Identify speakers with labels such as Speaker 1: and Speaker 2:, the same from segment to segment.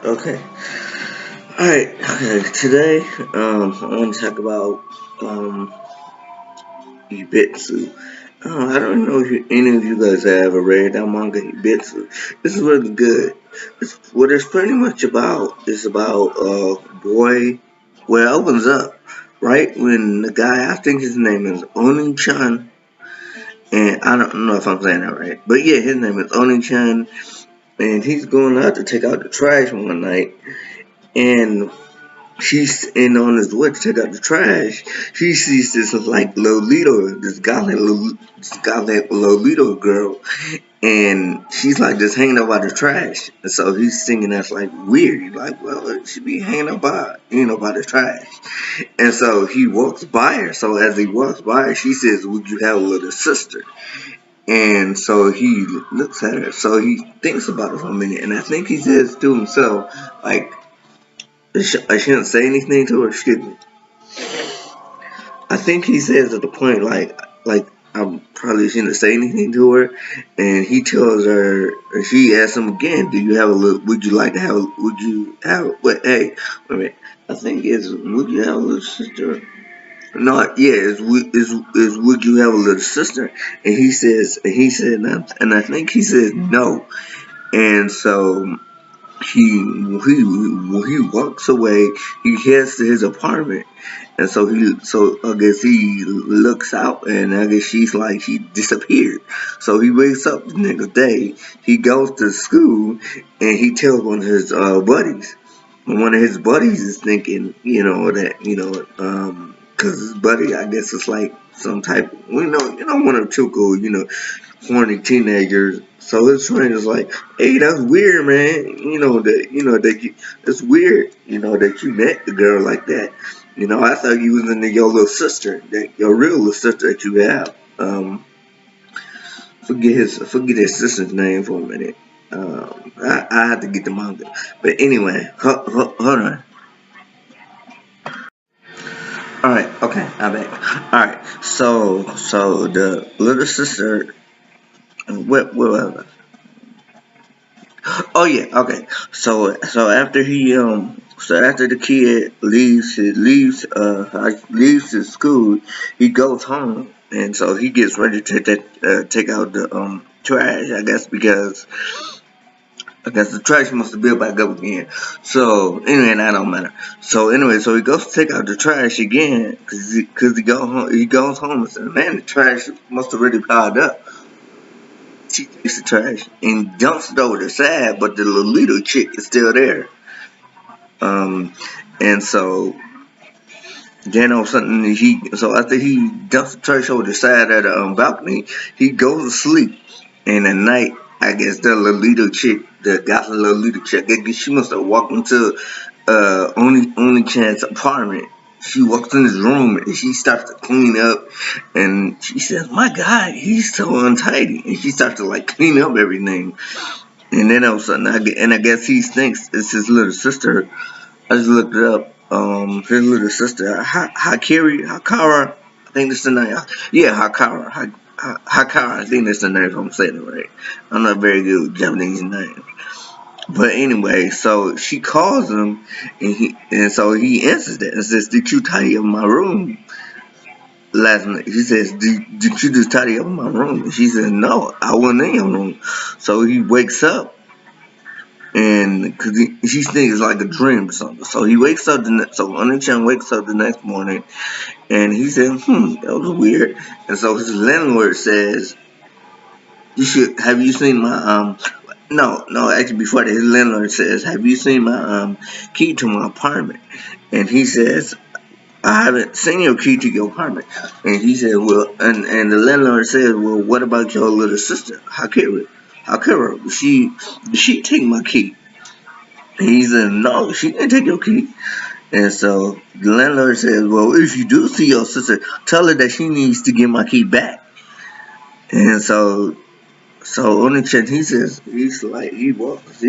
Speaker 1: Okay. Alright, okay. Today, I want to talk about, ibitsu. I don't know if any of you guys have ever read that manga, ibitsu. This is really good. What it's pretty much about is about a boy. Well, it opens up, right? When the guy, I think his name is Oni-chan, and I don't know if I'm saying that right. But yeah, his name is Oni-chan, and he's going out to take out the trash one night, and she's in on his way to take out the trash. She sees this like Lolita, this goddamn Lolita girl, and she's like just hanging up by the trash. And so he's thinking that's like weird. He's like, well, she be hanging up by by the trash. And so he walks by her. So as he walks by her, she says, "Would you have a little sister?" And so he looks at her. So he thinks about it for a minute, and I think he says to himself, like, I shouldn't say anything to her. Excuse me. I think he says at the point like I probably shouldn't say anything to her, and he tells her. She asks him again, "Do you have a little? Would you like to have? Would you have? What? Hey, wait a minute. I think it's would you have a little sister? No, yeah, is would you have a little sister?" And he said, and I think he said no, and so he walks away. He heads to his apartment, and so I guess he looks out, and I guess she disappeared. So he wakes up the next day. He goes to school, and he tells one of his buddies. And one of his buddies is thinking, that because his buddy, I guess, is like some type, one or two cool, horny teenagers. So his friend is like, "Hey, that's weird, man. It's weird. That you met the girl like that. I thought you was into your little sister, that your real little sister that you have. Forget his sister's name for a minute. I had to get the manga, but anyway, hold on. All right, okay, I'm back. All right, so the little sister, what was it? Oh yeah, okay. So after after the kid leaves his school, he goes home, and so he gets ready to take out the trash. I guess the trash must have built back up again. So anyway, that don't matter. So anyway, so he goes to take out the trash again because he goes home and says, "Man, the trash must have really piled up." She takes the trash and dumps it over the side, but the little chick is still there. Um, and so then all of a sudden so after he dumps the trash over the side of the balcony, he goes to sleep. And at night, I guess the Lolita chick, the gossip Lolita chick, I guess she must have walked into only Chan's apartment. She walks in his room and she starts to clean up, and she says, "My God, he's so untidy." And she starts to like clean up everything. And then all of a sudden, I guess he thinks it's his little sister. I just looked it up. His little sister, Hakara. I think that's the name. Yeah, Hakara. Hakara. I think that's the name. If I'm saying it right. I'm not very good with Japanese names. But anyway, so she calls him, and so he answers that and says, "Did you tidy up my room last night?" He says, "Did you just tidy up my room?" And she says, "No, I wasn't in your room." So he wakes up, and because she thinks it's like a dream or something. So he wakes up, so Oni-chan wakes up the next morning, and he said, "That was weird." And so his landlord says, Have you seen my no, actually before that, his landlord says, "Have you seen my key to my apartment?" And he says, "I haven't seen your key to your apartment." And he said, "Well," and the landlord says, "Well, what about your little sister, Hakira? Hakira, she take my key?" And he said, "No, she didn't take your key." And so the landlord says, "Well, if you do see your sister, tell her that she needs to get my key back." And so Oni-chan, he walks.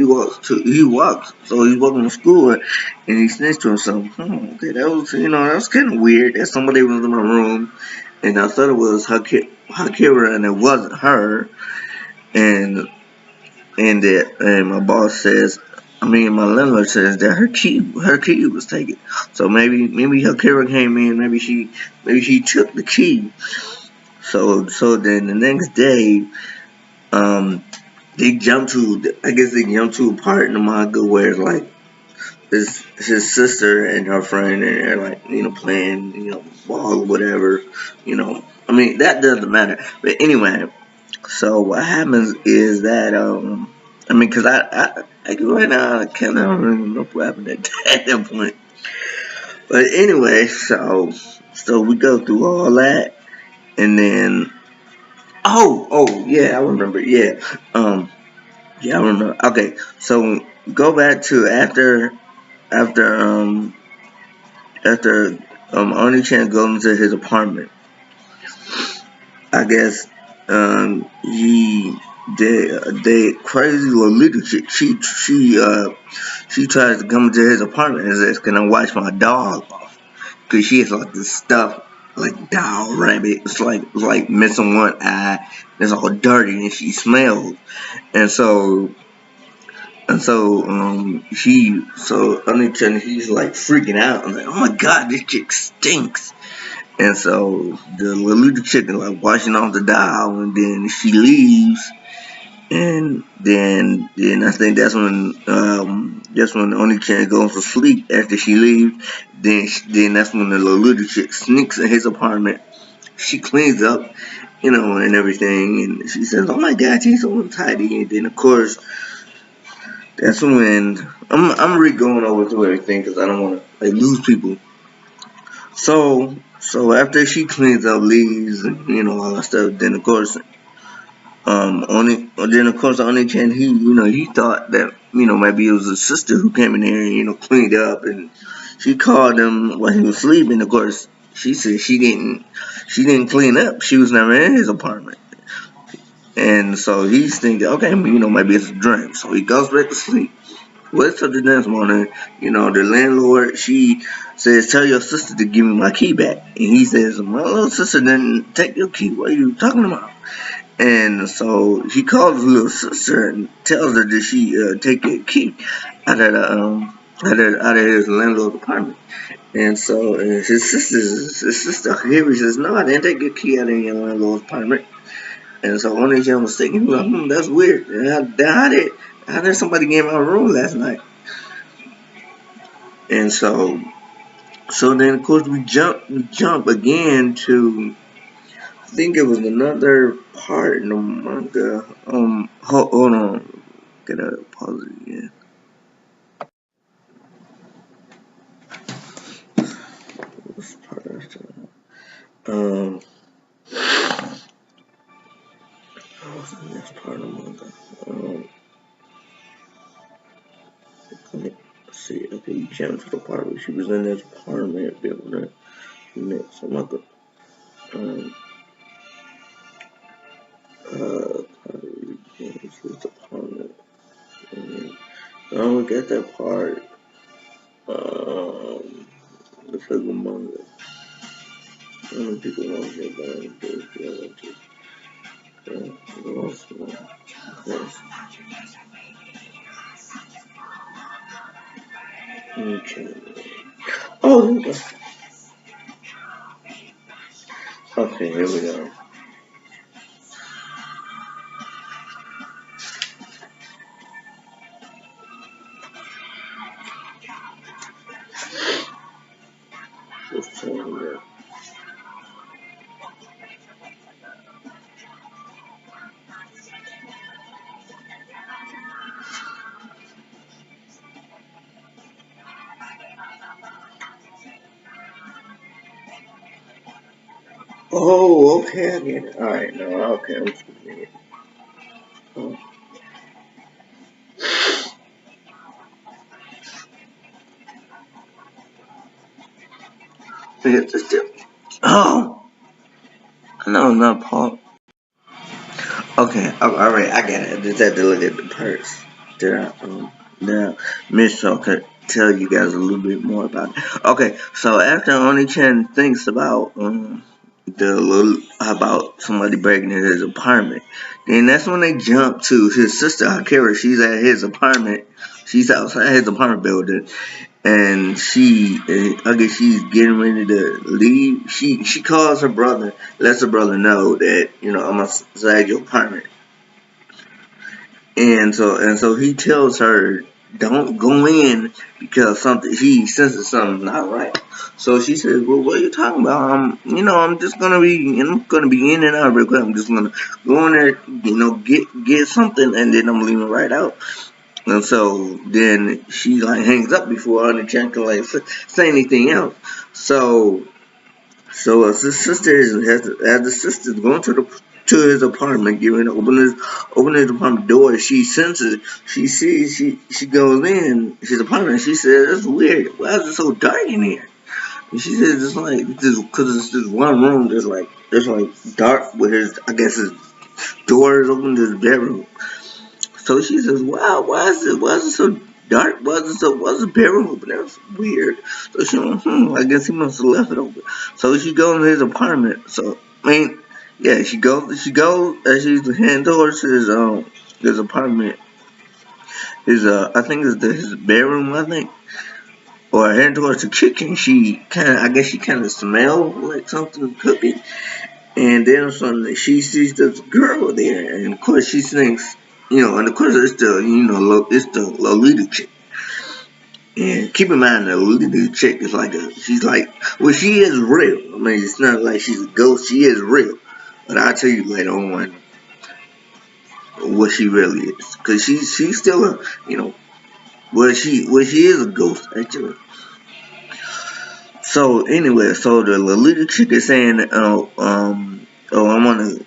Speaker 1: So he's walking to school, and he thinks to himself, okay, that was kind of weird that somebody was in my room, and I thought it was Hakira, and it wasn't her, and my boss says, I mean, my landlord says that her key was taken. So maybe her killer came in. Maybe she took the key. So then the next day, um, I guess they jumped to a part in the manga where it's like his sister and her friend, and they're like, playing, ball or whatever, I mean, that doesn't matter. But anyway, so what happens is that, I mean, cause right now I can't remember what happened at that point. But anyway, so we go through all that, and then, oh, yeah, I remember, yeah, yeah, I remember. Okay, so go back to after after Oni-chan goes into his apartment. I guess he they crazy Lolita chick. She tries to come into his apartment and says, "Can I watch my dog off?" Because she has like this stuff like dog rabbit. It's like missing one eye. It's all dirty and she smells. And so so Oni-chan, he's like freaking out. I'm like, "Oh my god, this chick stinks." And so the little chicken like washing off the dial, and then she leaves, and then I think that's when Oni-chan goes to sleep after she leaves. Then that's when the little chick sneaks in his apartment. She cleans up, and everything, and she says, "Oh my God, she's so untidy." And then of course that's when I'm re-going over through everything because I don't want to lose people. So after she cleans up, leaves, and all that stuff, then of course, Oni-chan, he thought that maybe it was his sister who came in here and cleaned up, and she called him while he was sleeping. Of course, she said she didn't clean up. She was never in his apartment, and so he's thinking, okay, maybe it's a dream. So he goes back to sleep. Wakes up the next morning, the landlord, she says, "Tell your sister to give me my key back." And he says, "My little sister didn't take your key. What are you talking about?" And so he calls his little sister and tells her that she take the key out of his landlord's apartment. And so his sister Harry says, "No, I didn't take your key out of your landlord's apartment." And so Oni-chan was thinking, that's weird. How did somebody get in my room last night? And so then of course we jump again to, I think it was another part in the manga. Hold on, gotta pause it again. What's the part after that? What's the next part of the manga? Let's see. Okay, you jumped to the part where she was in this apartment building. Next, I'm not gonna. Um, this was the apartment. I don't get that part. The fucking manga. How many people want to get down to okay. Oh, here we go. Okay, here we go. Let's try it. Oh, okay, I get it. Alright, no, okay, I'm speaking it. Oh, I get this tip. Oh, no, not Paul. Okay, alright, I get it. I just had to look at the purse. Now, Miss Shaw could tell you guys a little bit more about it. Okay, so after Oni-chan thinks about about somebody breaking into his apartment. Then that's when they jump to his sister Akira. She's at his apartment. She's outside his apartment building, and I guess she's getting ready to leave. She calls her brother, lets her brother know that I'm outside your apartment, and so he tells her don't go in because something he senses something not right. So she says, "Well, what are you talking about? I'm just gonna be in and out real quick. I'm just gonna go in there, get something, and then I'm leaving right out." And so then she like hangs up before Oni-chan can like say anything else. So as the sister's going to his apartment, open his apartment door, she sees, she goes in his apartment. She says, "That's weird. Why is it so dark in here?" And she says, "It's like because it's this one room. There's like dark with his, I guess his door is open to his bedroom." So she says, "Wow, why is it so dark? Why is the bedroom open? That's weird." So she went, I guess he must have left it open. So she goes to his apartment. So I mean, yeah, she goes as she's heading towards his apartment. I think it's his bedroom, I think. Or heading towards the kitchen, I guess she kind of smells like something cooking. And then suddenly she sees this girl there, and of course she thinks, and of course it's the Lolita chick. And keep in mind the Lolita chick is she's like, well, she is real. I mean, it's not like she's a ghost. She is real. But I'll tell you later on what she really is, because she's still she is a ghost actually. So anyway, so the Lolita chick is saying, I want to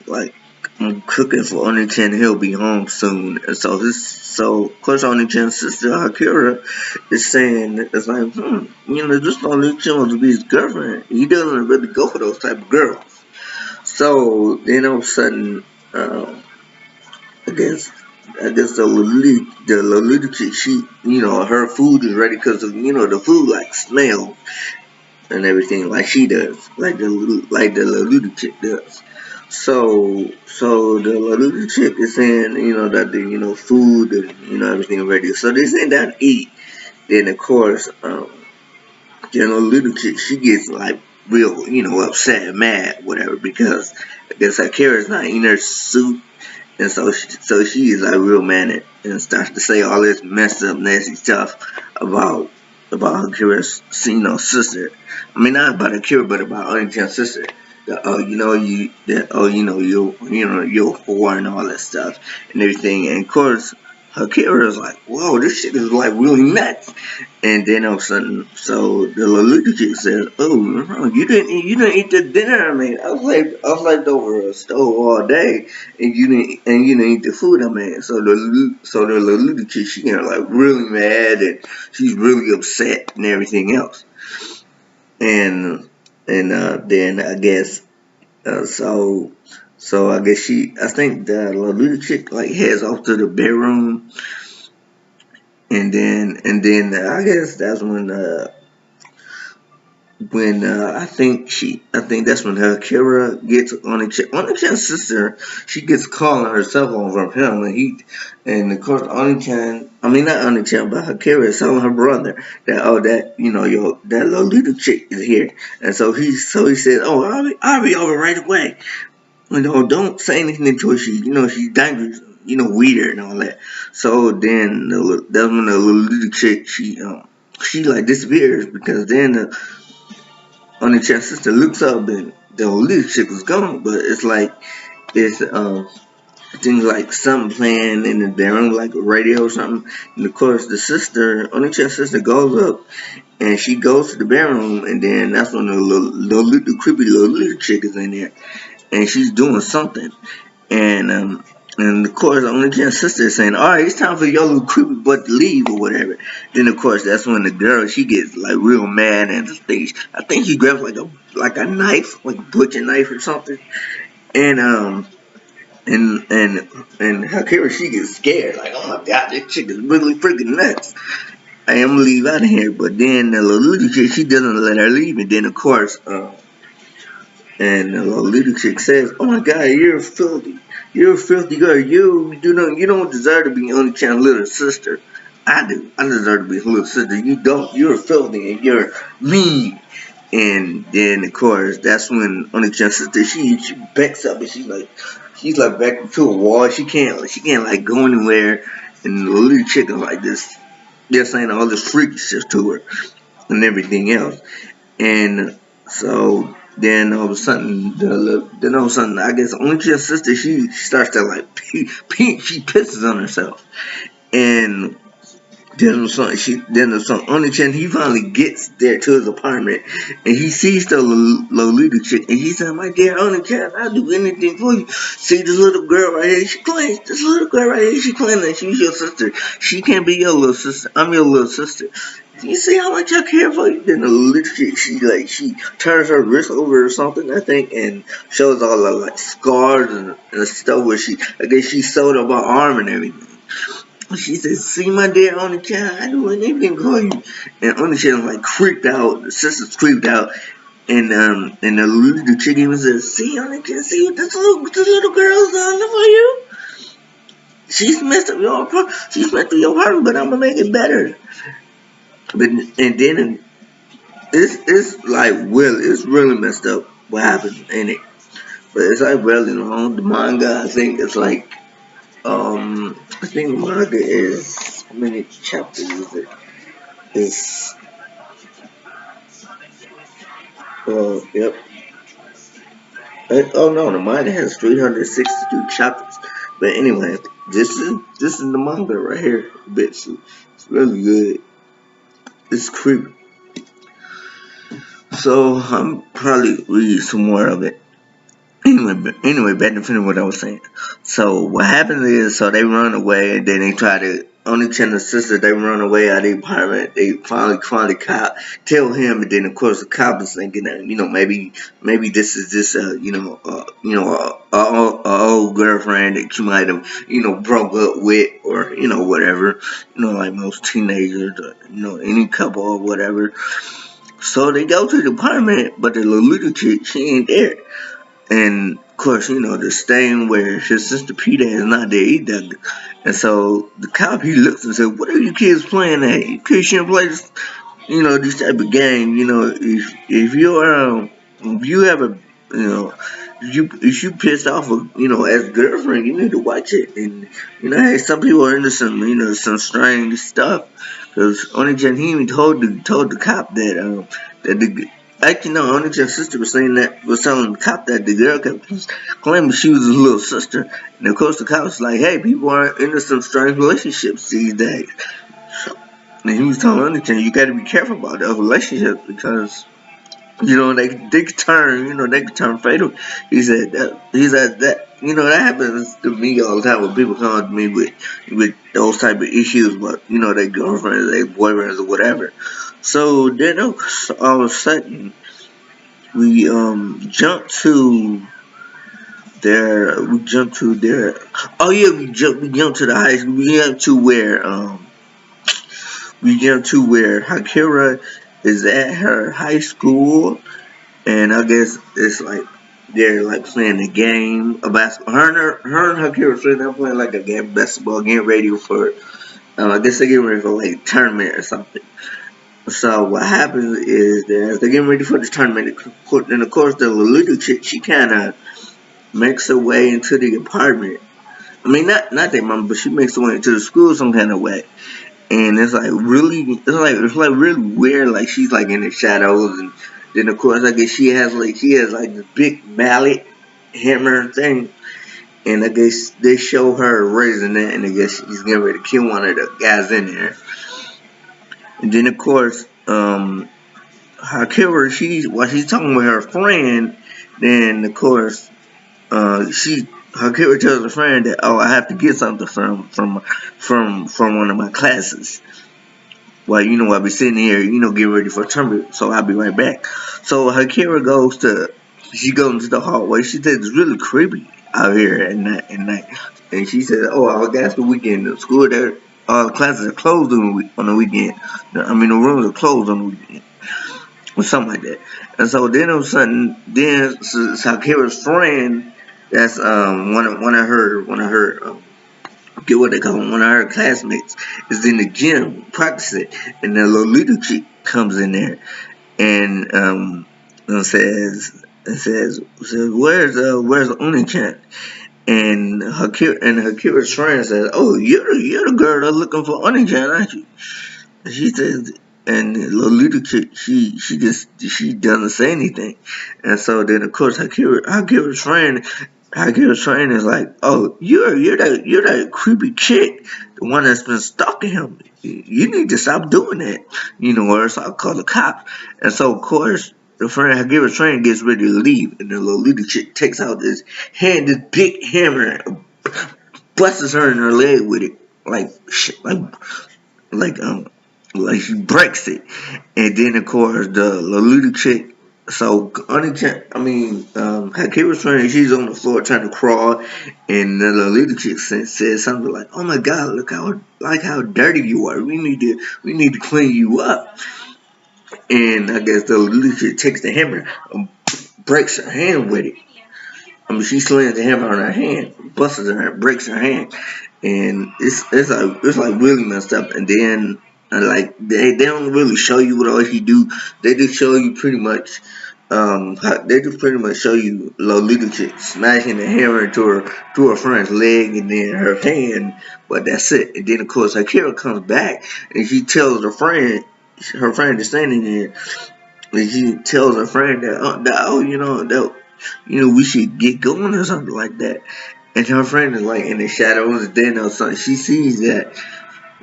Speaker 1: I'm cooking for Oni-chan. He'll be home soon. And so of course Oni-chan's sister Akira is saying, it's like, this Oni-chan wants to be his girlfriend. He doesn't really go for those type of girls. So then all of a sudden, I guess the Lolita chick, her food is ready because the food like smells and everything like she does, like the Lolita chick does. So the Lolita chick is saying, that the food and everything ready. So they sit down to eat. Then of course, the Lolita chick, she gets like real, upset, mad, whatever, because I guess Akira's not eating her soup. And so she is like real mad and starts to say all this messed up, nasty stuff about Akira's, sister. I mean, not about Akira, but about Oni-chan's sister. You're four and all that stuff and everything. And of course, Akira is like, whoa, this shit is like really nuts. And then all of a sudden, so the Lolita chick says, "Oh, you didn't eat the dinner I made. I was like over a stove all day, and you didn't eat the food I made." So the Lolita chick, she got like really mad, and she's really upset and everything else. And then I guess so I guess I think the Lolita chick like heads off to the bedroom, and then I guess that's when I think that's when her Kira gets Oni-chan's sister. She gets a call on her cell phone from him, and of course Oni-chan, I mean not Oni-chan, but Akira is telling her brother that Lolita chick is here, and so he said, "Oh, I'll be over right away. Don't say anything until she's dangerous, weird and all that." So then that's when the Lolita chick, she like disappears, because then Oni-chan's sister looks up and the Lolita chick was gone, but it's like it's things like something playing in the bedroom, like a radio or something. And of course, Oni-chan's sister goes up and she goes to the bedroom, and then that's when the creepy Lolita chick is in there, and she's doing something, and of course, Oni-chan's sister is saying, "All right, it's time for your little creepy butt to leave or whatever." Then of course, that's when the girl, she gets like real mad, and I think she grabs like a knife, like a butcher knife or something, and and Hakira, she gets scared, like, "Oh my god, this chick is really freaking nuts. I am gonna leave out of here." But then the Lolita chick, she doesn't let her leave, and then of course, And the little chick says, "Oh my God, you're a filthy girl. You don't deserve to be Oni-chan's little sister. I do. I deserve to be his little sister. You don't. You're filthy and you're mean." And then of course that's when Oni-chan's sister she backs up and she's like back to a wall. She can't like go anywhere. And the little chick is like this. They're saying all this freaky shit to her and everything else. And so then all of a sudden, I guess Only-chan's sister she starts to like she pisses on herself, and then the son Only-chan he finally gets there to his apartment, and he sees the Lolita chick, and he said, "My dear Only-chan, I'll do anything for you. See this little girl right here? She claims this little girl right here. She claims that she's your sister. She can't be your little sister. I'm your little sister. You see how much I care for you?" Then the little chick she turns her wrist over or something, I think, and shows all the like scars and stuff where I guess she sewed up her arm and everything. She says, "See, my dear Oni-chan, I do anything for you." And Oni-chan like creeped out. The sisters creeped out. And the little chick even says, "See, Oni-chan, see what this little girl's done for you? She's messed up your apartment, but I'm gonna make it better." But and then it's like it's really messed up what happened in it. But it's like really long. The manga, I think it's like I think the manga is how many chapters is it? It's yep. Oh no, the manga has 362 chapters. But anyway, this is the manga right here, ibitsu. It's really good. It's creepy. So I'm probably read some more of it. Anyway, back to finish what I was saying. So what happens is, so they run away, and then they try to Oni-chan and sister. They run away out of the apartment. They finally find the cop, tell him, and then of course the cop is thinking that maybe this is just a old girlfriend that you might have broke up with, or whatever, like most teenagers, or, any couple or whatever. So they go to the apartment, but the little chick she ain't there. And of course, the stain where his sister Peter is not there either. And so the cop he looks and says, "What are you kids playing at? You kids shouldn't play this, this type of game. If you have a if you pissed off as a girlfriend, you need to watch it. And hey, some people are into some strange stuff. Because Oni-chan he even told the cop that the actually, no, Oni-chan's sister was telling the cop that the girl kept claiming she was his little sister. And of course the cop was like, "Hey, people are into some strange relationships these days." And he was telling Oni-chan, "You gotta be careful about those relationships because, they could turn fatal." He said that that happens to me all the time when people come to me with those type of issues, but their girlfriends, their boyfriends or whatever. So then all of a sudden we jump to their oh yeah, we jump to the high school. We jump to where Hakira is at her high school, and I guess it's like they're like playing a game of basketball. Her and Hakira sitting there playing like a game of basketball, getting ready for I guess they're getting ready for like a tournament or something. So what happens is that as they're getting ready for this tournament, and of course the little chick, she kind of makes her way into the apartment. I mean, not their mom, but she makes her way into the school some kind of way. And it's like really weird. Like she's like in the shadows, and then of course I guess she has like this big mallet hammer thing. And I guess they show her raising that, and I guess she's getting ready to kill one of the guys in there. And then of course, Hakira, while she's talking with her friend, then of course, Hakira tells her friend that, "Oh, I have to get something from one of my classes. Well, I'll be sitting here, getting ready for a tournament, so I'll be right back." So Hakira goes into the hallway. She says it's really creepy out here at night. And she said, "Oh, I guess the weekend, the school there, all the classes are closed on the weekend. I mean, the rooms are closed on the weekend." or something like that. And so then all of a sudden, then Sakira's friend, that's one of her get what they call him, one of her classmates is in the gym practicing, and the little chick comes in there and says where's the Oni-chan? And Hakira's friend says, oh, you're the girl that's looking for Oni-chan, aren't you? And she says, and Lolita chick, she doesn't say anything, and so then of course Hakira's friend is like, oh, you're that creepy chick, the one that's been stalking him. You need to stop doing that, or else I'll call the cops. And so of course Hakira's friend gets ready to leave, and the Lolita chick takes out this big hammer, and busts her in her leg with it, like like um like she breaks it, and then of course the Lolita chick. So Hakira's friend, she's on the floor trying to crawl, and the Lolita chick says something like, "Oh my God, look how dirty you are. We need to clean you up." And I guess the Lolita chick takes the hammer, and breaks her hand with it. She slams the hammer on her hand, busts her, breaks her hand, and it's like really messed up. And then like they don't really show you what all she do. They just show you pretty much they just pretty much show you Lolita chick smashing the hammer to her friend's leg and then her hand, but that's it. And then of course Akira comes back and she tells her friend is standing there, and she tells her friend that we should get going or something like that. And her friend is like in the shadows, then or something. She sees that,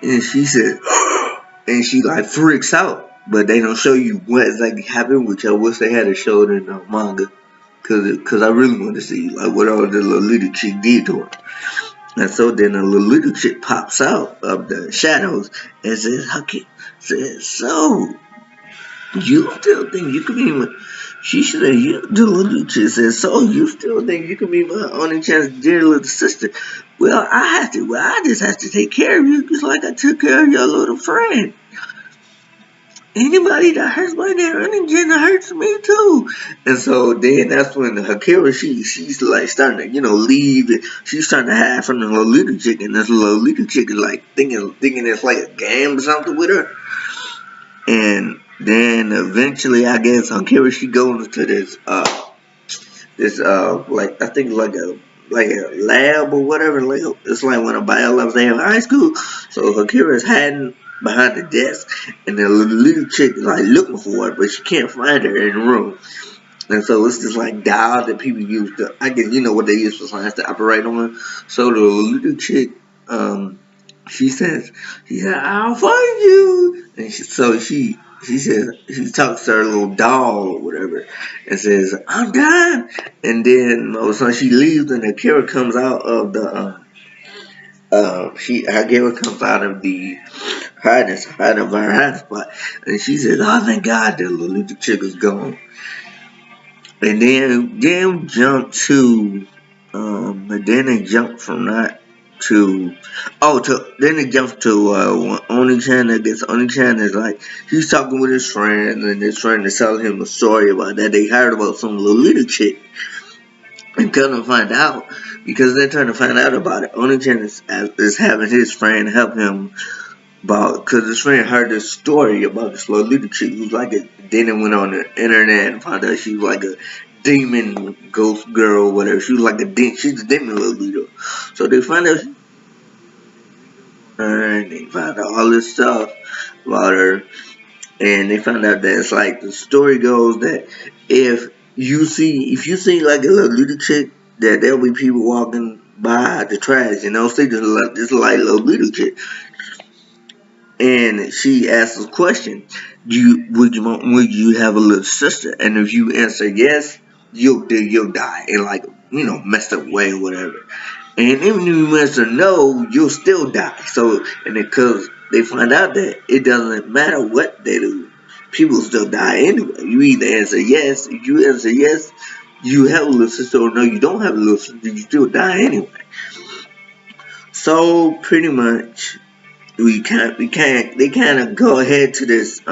Speaker 1: and she says, and she like freaks out. But they don't show you what exactly happened, which I wish they had showed in the manga, cause I really want to see like what all the Lolita chick did to her. And so then the Lolita chick pops out of the shadows and says, so you still think you can be my... She said, the little chick says, so you still think you can be my only chance, dear little sister? Well, I just have to take care of you just like I took care of your little friend. Anybody that hurts my dear Onigen hurts me too. And so then that's when Hakira, she's like starting to, leave. She's starting to hide from the Lolita chick, and this Lolita chick is like thinking it's like a game or something with her. And then eventually, I guess Akira, she goes to this like I think like a lab or whatever. Like it's like one of bio labs they have in high school. So Akira is hiding behind the desk, and the little chick is like looking for her, but she can't find her in the room. And so it's just like dial that people use to, I guess what they use for science to operate on. So the little chick, she says, I'll find you. And she says, she talks to her little doll or whatever and says, I'm done. And then all of a sudden she leaves, and Akira comes out of the, Akira comes out of the hiding spot. And she says, oh, thank God the little chick is gone. And then jump to, and then they jump from that then it jumps to Oni-chan. I guess Oni-chan is like, he's talking with his friend, and his friend is telling him a story about that they heard about some little chick, and come to find out, because they're trying to find out about it, Oni-chan is having his friend help him because his friend heard this story about this little chick who's like then it went on the internet and found out she was like a demon ghost girl or whatever. She was like she's a demon Lolita. So they find out and they found out all this stuff about her, and they found out that it's like the story goes that if you see like a little chick, that there'll be people walking by the trash and they'll see this like little chick. And she asks a question: would you have a little sister? And if you answer yes, you'll die in like messed up way or whatever. And even if you answer no, you'll still die. So because they find out that it doesn't matter what they do, people still die anyway. You either answer yes. If you answer yes, you have a little sister, or no, you don't have a little sister. You still die anyway. So pretty much. They kind of go ahead to this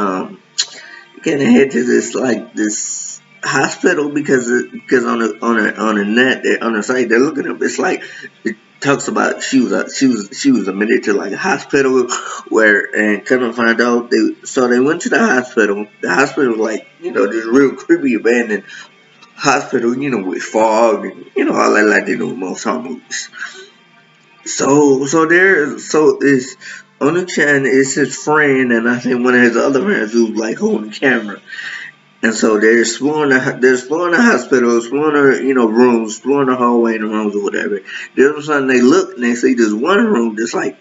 Speaker 1: kind of head to this hospital because on the net on the site they're looking up. It's like it talks about she was admitted to like a hospital where and couldn't find out they went to the hospital. The hospital was like this real creepy abandoned hospital with fog and all that like they do in most horror movies. So is Onu-chan is his friend, and I think one of his other friends who's like holding the camera. And so they're exploring the hospital, exploring the rooms, exploring the hallway and the rooms or whatever. Then all of a sudden they look and they see this one room that's like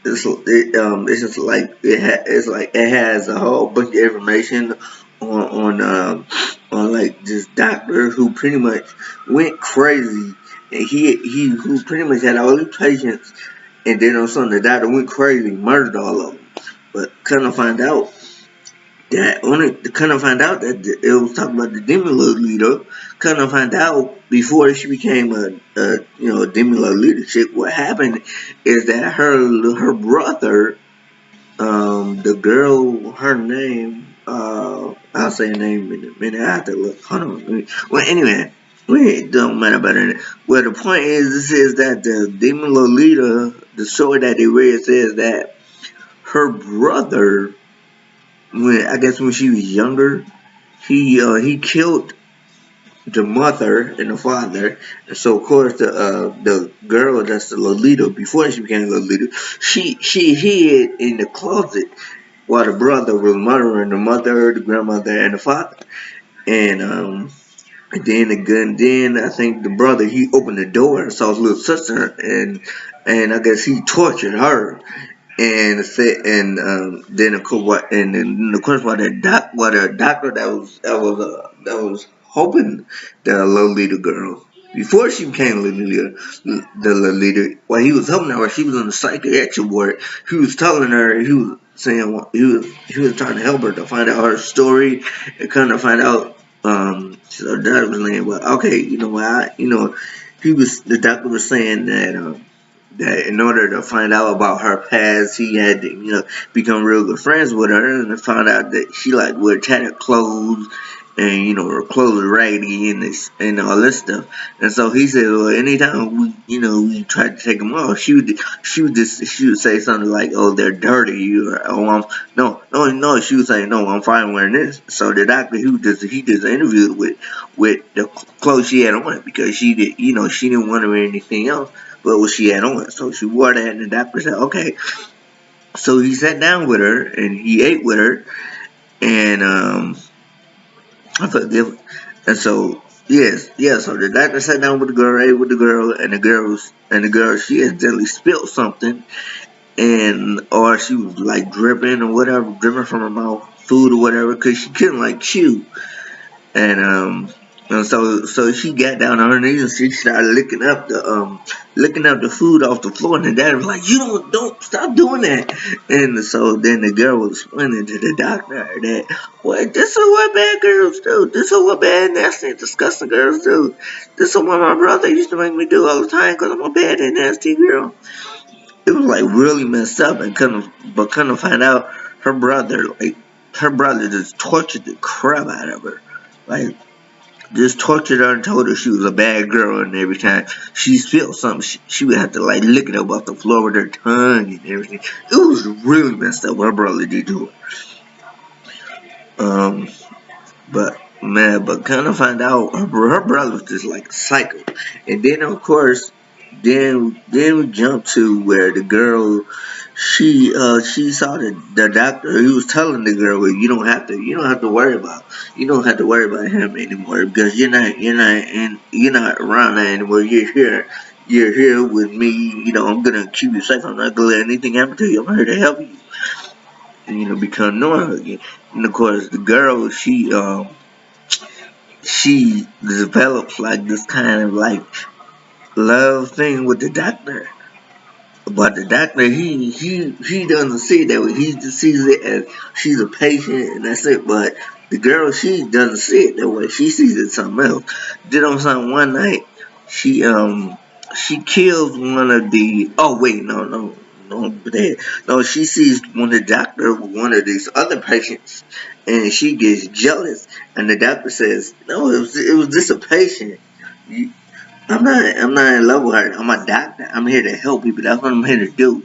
Speaker 1: it's just like it's like it has a whole bunch of information on like this doctor who pretty much went crazy, and he who pretty much had all these patients, and then all of a sudden the doctor went crazy, murdered all of them. But kind of find out that it was talking about the demon lord leader. Kind of find out before she became a demon lord leadership. What happened is that her brother, the girl, her name, I'll say her name in a minute. I have to look. Hold on. Well, anyway, it don't matter about it. Well, the point is that the demon lord leader, the story that they read says that her brother, when she was younger, he killed the mother and the father, and so of course the girl that's the Lolita before she became Lolita, she hid in the closet while the brother was murdering the mother, the grandmother, and the father, and then I think the brother he opened the door and saw his little sister, and I guess he tortured her and said, and then of course why the doctor that was hoping the Lolita girl before she became the Lolita, while he was helping her, she was on the psychiatric ward. He was telling her, he was saying he was trying to help her to find out her story and kind of find out. So that was name, but okay, the doctor was saying that in order to find out about her past, he had to, become real good friends with her, and found out that she like wear tattered clothes, and her clothes were raggedy and all this stuff. And so he said, well, anytime we tried to take them off, she would say something like, oh, they're dirty, or oh, no, she would say, no, I'm fine wearing this. So the doctor he just interviewed with the clothes she had on because she didn't want to wear anything else but what she had on. So she wore that, and the doctor said, okay. So he sat down with her and he ate with her, and and so so the doctor sat down with the girl, ate with the girl, and the girl she accidentally spilled something, and or she was like dripping or whatever, dripping from her mouth, food or whatever, because she couldn't like chew, and so she got down on her knees and she started licking up the food off the floor, and the dad was like, "You don't stop doing that." And so then the girl was explaining to the doctor that, "Well, this is what bad girls do. This is what bad, nasty, disgusting girls do. This is what my brother used to make me do all the time because I'm a bad and nasty girl." It was like really messed up, and kind of find out her brother just tortured the crap out of her, like just tortured her and told her she was a bad girl, and every time she spilled something, she would have to like lick it up off the floor with her tongue and everything. It was really messed up what her brother did to her. But kind of find out her brother was just like a psycho, and then of course, then we jump to where the girl she saw the doctor. He was telling the girl, well, you don't have to worry about him anymore because you're not around that anymore. You're here with me. I'm gonna keep you safe. I'm not gonna let anything happen to you. I'm here to help you, and become normal again. And of course, the girl she develops like this kind of like love thing with the doctor. But the doctor, he doesn't see it that way. He just sees it as she's a patient and that's it. But the girl, she doesn't see it that way. She sees it something else. Then on some one night, she kills one of the. Oh wait, no. No, she sees one of the doctor with one of these other patients, and she gets jealous. And the doctor says, "No, it was just a patient. You, I'm not in love with her. I'm a doctor. I'm here to help people. That's what I'm here to do."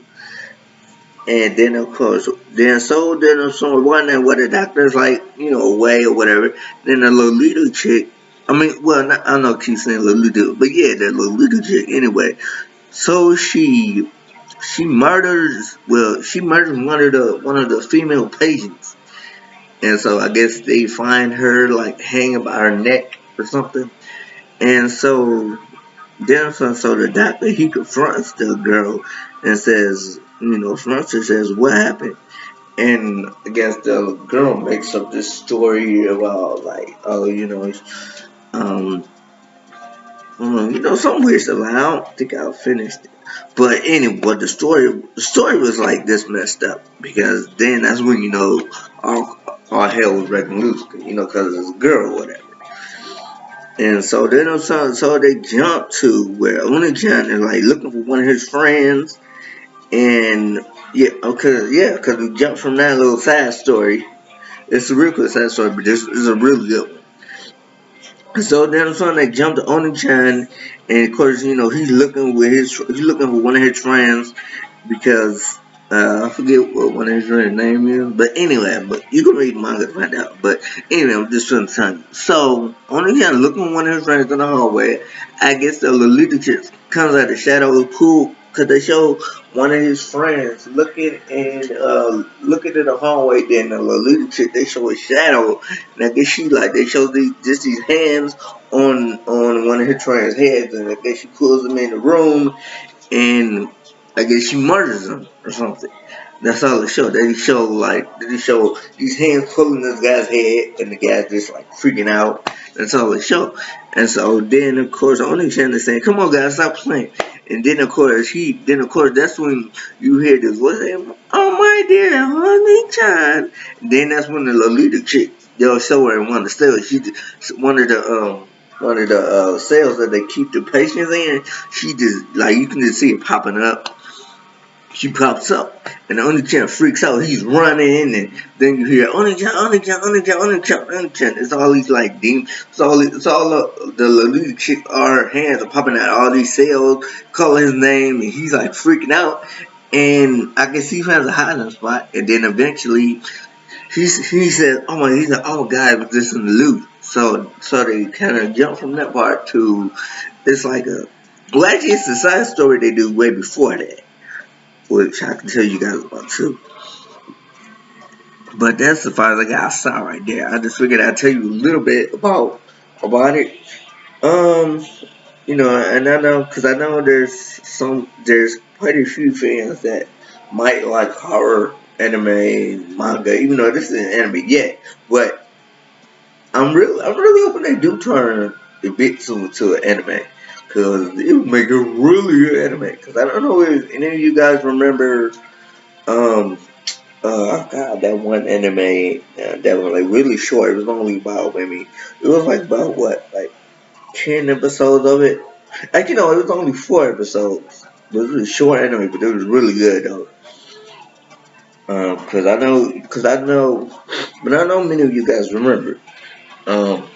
Speaker 1: And then of course, then someone wondering what the doctor's like, away or whatever. Then the Lolita chick. I mean, well, not, I don't know, keep saying Lolita, but yeah, the Lolita chick. Anyway, so she murders one of the female patients, and so I guess they find her like hanging by her neck or something, and so the doctor, he confronts the girl and says, confronts her, says, "What happened?" And I guess the girl makes up this story about like, oh, um, some weird stuff. I don't think I finished it. But anyway, the story was like this messed up, because then that's when all hell was breaking loose, because it's a girl or whatever. And so then so they jump to where Onichan is like looking for one of his friends, and because we jumped from that little side story. It's a real good side story, but this is a really good one. So then son, they jump to Oni-chan, and of course, he's looking for one of his friends, because I forget what one of his friends' name is. But anyway, but you can read the manga to find out. But anyway, I'm just trying to tell you. So Oni-chan looking for one of his friends in the hallway. I guess the Lolita chick comes out of the shadow of the pool, because they show one of his friends looking in the hallway. Then the Lolita chick, they show a shadow, and I guess they show these hands on one of his friends' heads, and I guess she pulls them in the room, and I guess she murders him or something. That's all it showed. They show these hands pulling this guy's head, and the guy just like freaking out. That's all it showed. And so then of course Oni-chan is saying, "Come on guys, stop playing." And then of course that's when you hear this voice saying, "Oh my dear Oni-chan." Then that's when the Lolita chick, they'll show her in one of the cells. One of the cells that they keep the patients in. She just like, you can just see it popping up. She pops up, and the Oni-chan freaks out. He's running, and then you hear Oni-chan, Oni-chan, Oni-chan, Oni-chan, Oni-chan. It's all these like demons. The Lolita chick. Our hands are popping out all these cells, calling his name, and he's like freaking out. And I guess he finds a hiding spot, and then eventually he says, "Oh my God, it was just an illusion." So they kind of jump from that part to, it's like actually it's the side story they do way before that, which I can tell you guys about too. But that's the far as I saw right there. I just figured I'd tell you a little bit about it. Um, and I know there's quite a few fans that might like horror, anime, manga, even though this isn't anime yet. But I'm really hoping they do turn ibitsu to an anime, because it would make a really good anime. Because I don't know if any of you guys remember, um, God, that one anime that was like really short. It was only about maybe, it was like about what, like 10 episodes of it. Actually, no, it was only 4 episodes. It was really short anime, but it was really good though. But I know many of you guys remember. Um,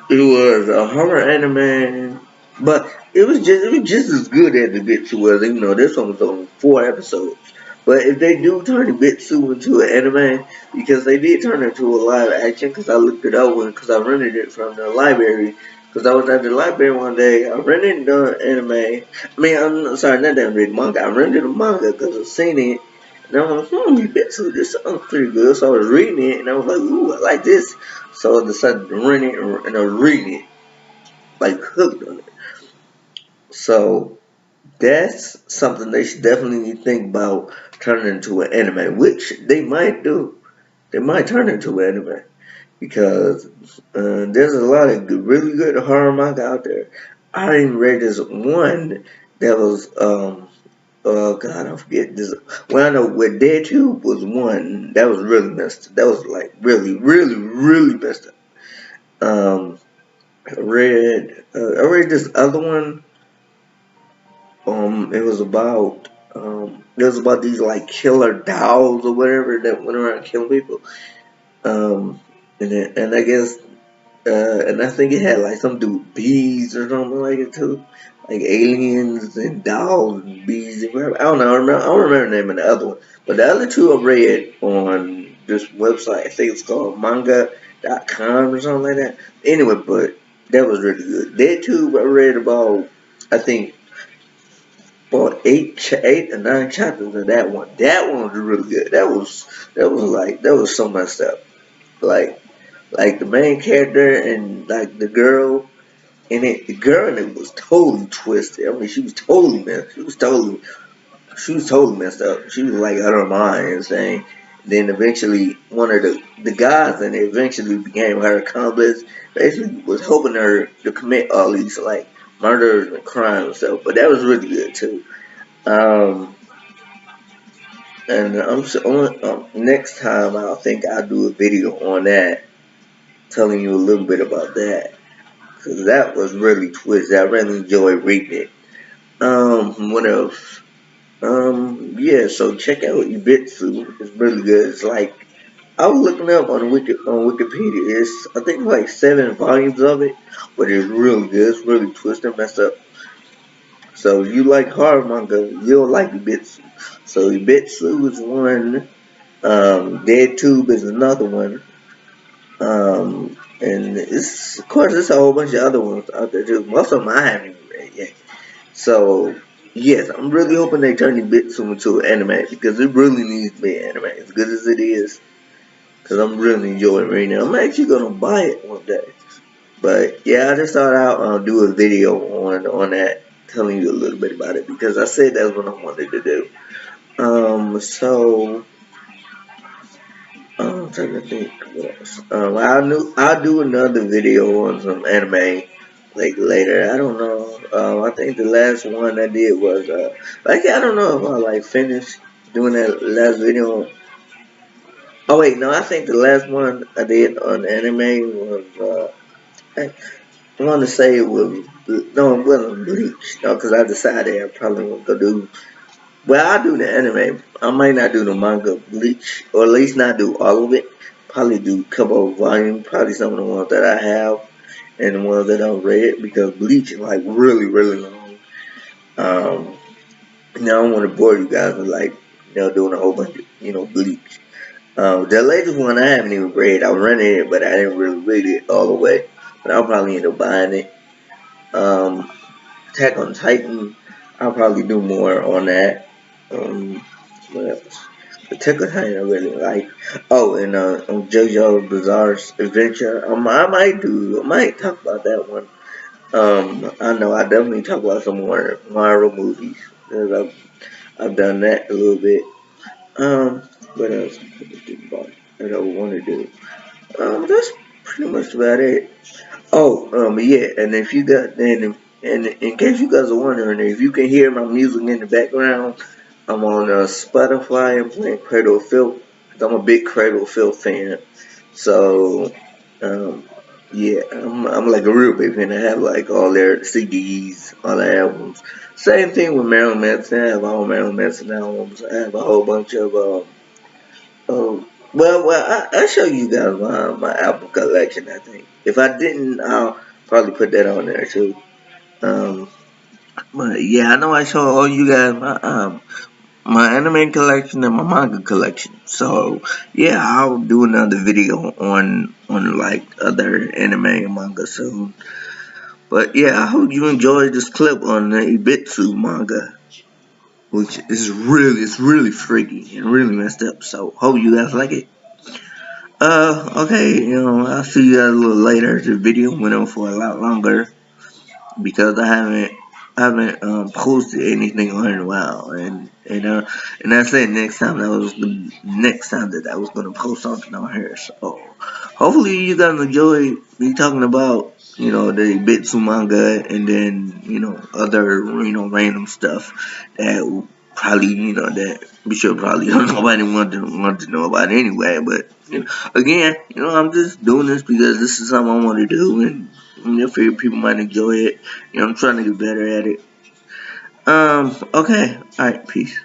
Speaker 1: it was a horror anime, but it was just as good as the Bitsu was. Even though this one was only 4 episodes. But if they do turn the Bitsu into an anime, because they did turn it into a live action, because I looked it up because I rented it from the library. Because I was at the library one day, I rented the anime. I mean, I'm sorry, not that I read manga. I rented the manga because I seen it, and I was like, Bitsu, this sounds pretty good. So I was reading it, and I was like, ooh, I like this. So I decided to rent it, and I was reading it, like hooked on it. So that's something they should definitely think about turning into an anime, which they might do. They might turn into an anime, because there's a lot of really good horror manga out there. I even read this one that was oh God, I forget this. Well, I know where Dead Tube was one that was really messed up. That was like really, really, really messed up. I read this other one. it was about these like killer dolls or whatever that went around killing people. And I guess and I think it had like something to do with bees or something like it too, like aliens and dolls and bees and whatever. I don't know. I don't remember the name of the other one, but the other two I read on this website. I think it's called manga.com or something like that. Anyway, but that was really good. That too I read about. I think about eight or nine chapters of that one. That one was really good. That was so messed up. Like the main character and like the girl in it, the girl in it was totally twisted. I mean, she was totally messed. She was totally messed up. She was like out of her mind and saying. Then eventually, one of the guys in it eventually became her accomplice. Basically, was helping her to commit all these like murders and crimes and stuff. But that was really good too. Um, and next time I think I'll do a video on that, telling you a little bit about that, because that was really twisted. I really enjoyed reading it. What else? Yeah. So check out Ibitsu. It's really good. It's like I was looking up on Wikipedia. It's I think like 7 volumes of it, but it's really good. It's really twisted, messed up. So if you like horror manga, you'll like Ibitsu. So Ibitsu is one. Dead Tube is another one. And it's of course there's a whole bunch of other ones out there too. Most of them I haven't even read yet. So yes, I'm really hoping they turn Ibitsu into an anime because it really needs to be an anime as good as it is. Because I'm really enjoying reading it. I'm actually gonna buy it one day. But yeah, I just thought I'll do a video on that, telling you a little bit about it because I said that's what I wanted to do. So I'm trying to think what else. I'll do another video on some anime like later. I don't know. I think the last one I did was like I don't know if I like finished doing that last video. Oh wait, no, I think the last one I did on anime was I want to say it was no, it wasn't Bleach. No, because I decided I probably was gonna do. Well, I do the anime. I might not do the manga Bleach, or at least not do all of it. Probably do a couple of volumes, probably some of the ones that I have and the ones that I've read because Bleach is like really, really long. Um, now I don't want to bore you guys with like doing a whole bunch of Bleach. The latest one I haven't even read. I was running it, but I didn't really read it all the way. But I'll probably end up buying it. Um, Attack on Titan, I'll probably do more on that. Um, what else? Attack on Titan I really like. Oh, and JoJo Bizarre's Adventure. I might talk about that one. I know I definitely talk about some more Marvel movies because I've done that a little bit. What else? That I want to do. That's pretty much about it. Oh, yeah, and if you got and in case you guys are wondering, if you can hear my music in the background, I'm on Spotify and playing Cradle of Filth. 'Cause I'm a big Cradle of Filth fan. So, um, yeah, I'm like a real big fan. I have like all their CDs, all their albums. Same thing with Marilyn Manson. I have all Marilyn Manson albums. I have a whole bunch of I'll show you guys my album collection. I think if I didn't, I'll probably put that on there too. Um, but yeah, I know I show all you guys my anime collection and my manga collection. So yeah, I'll do another video on like other anime and manga soon. But yeah, I hope you enjoyed this clip on the Ibitsu manga, which is it's really freaky and really messed up. So hope you guys like it. Okay, I'll see you guys a little later. The video went on for a lot longer because I haven't posted anything on it in a while, and I said next time the next time that I was gonna post something on here. So hopefully you guys enjoy me talking about the Bitsu manga and then other random stuff that probably that we should probably nobody want to know about anyway. But again, I'm just doing this because this is something I want to do, and I figure people might enjoy it. I'm trying to get better at it. Okay. Alright, peace.